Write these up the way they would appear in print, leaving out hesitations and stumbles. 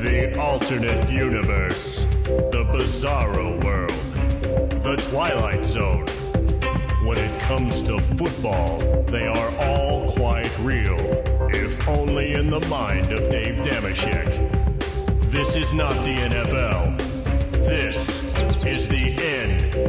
The alternate universe. The bizarro world. The Twilight Zone. When it comes to football, they are all quite real, if only in the mind of Dave Damashek. This is not the NFL. This is the NFL.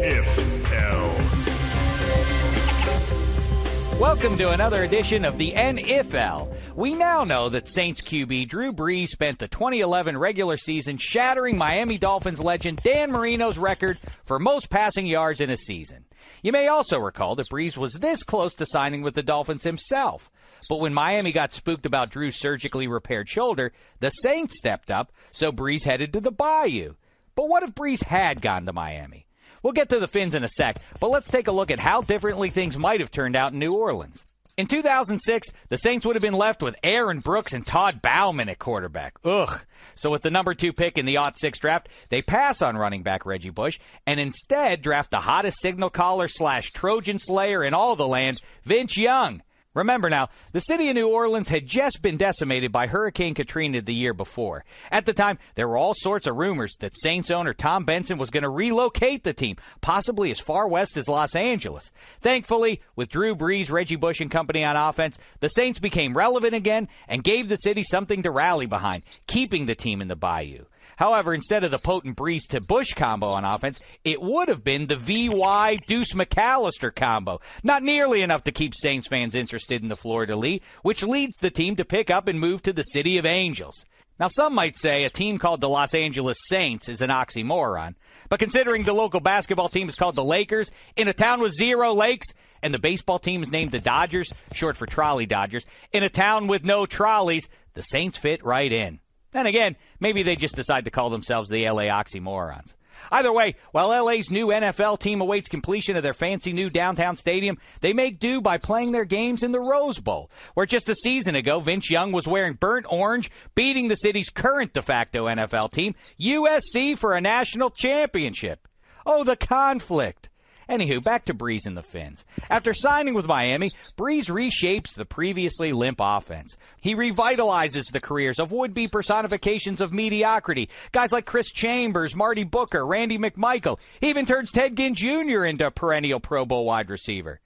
Welcome to another edition of the NFL. We now know that Saints QB Drew Brees spent the 2011 regular season shattering Miami Dolphins legend Dan Marino's record for most passing yards in a season. You may also recall that Brees was this close to signing with the Dolphins himself. But when Miami got spooked about Drew's surgically repaired shoulder, the Saints stepped up, so Brees headed to the Bayou. But what if Brees had gone to Miami? We'll get to the Fins in a sec, but let's take a look at how differently things might have turned out in New Orleans. In 2006, the Saints would have been left with Aaron Brooks and Todd Bouman at quarterback. Ugh. So with the number 2 pick in the '06 draft, they pass on running back Reggie Bush and instead draft the hottest signal caller / Trojan Slayer in all the land, Vince Young. Remember now, the city of New Orleans had just been decimated by Hurricane Katrina the year before. At the time, there were all sorts of rumors that Saints owner Tom Benson was going to relocate the team, possibly as far west as Los Angeles. Thankfully, with Drew Brees, Reggie Bush, and company on offense, the Saints became relevant again and gave the city something to rally behind, keeping the team in the Bayou. However, instead of the potent Brees to Bush combo on offense, it would have been the VY Deuce McAllister combo. Not nearly enough to keep Saints fans interested in the fleur-de-lis, which leads the team to pick up and move to the City of Angels. Now, some might say a team called the Los Angeles Saints is an oxymoron, but considering the local basketball team is called the Lakers, in a town with 0 lakes, and the baseball team is named the Dodgers, short for Trolley Dodgers, in a town with no trolleys, the Saints fit right in. Then again, maybe they just decide to call themselves the LA Oxymorons. Either way, while LA's new NFL team awaits completion of their fancy new downtown stadium, they make do by playing their games in the Rose Bowl, where just a season ago, Vince Young was wearing burnt orange, beating the city's current de facto NFL team, USC, for a national championship. Oh, the conflict. Anywho, back to Brees and the Fins. After signing with Miami, Brees reshapes the previously limp offense. He revitalizes the careers of would-be personifications of mediocrity, guys like Chris Chambers, Marty Booker, Randy McMichael. He even turns Ted Ginn Jr. into a perennial Pro Bowl wide receiver.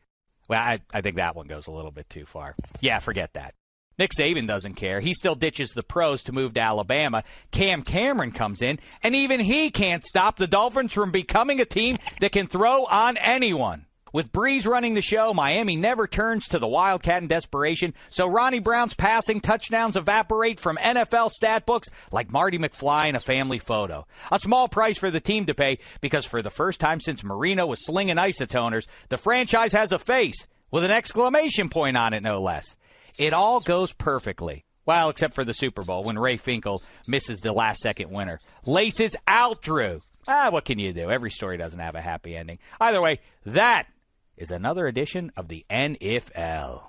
Well, I think that one goes a little bit too far. Yeah, forget that. Nick Saban doesn't care. He still ditches the pros to move to Alabama. Cam Cameron comes in, and even he can't stop the Dolphins from becoming a team that can throw on anyone. With Brees running the show, Miami never turns to the Wildcat in desperation, so Ronnie Brown's passing touchdowns evaporate from NFL stat books like Marty McFly in a family photo. A small price for the team to pay because for the first time since Marino was slinging isotoners, the franchise has a face, with an exclamation point on it, no less. It all goes perfectly. Well, except for the Super Bowl, when Ray Finkel misses the last-second winner. Laces out, Drew. What can you do? Every story doesn't have a happy ending. Either way, that is another edition of the NFL.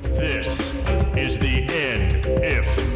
This is the NFL.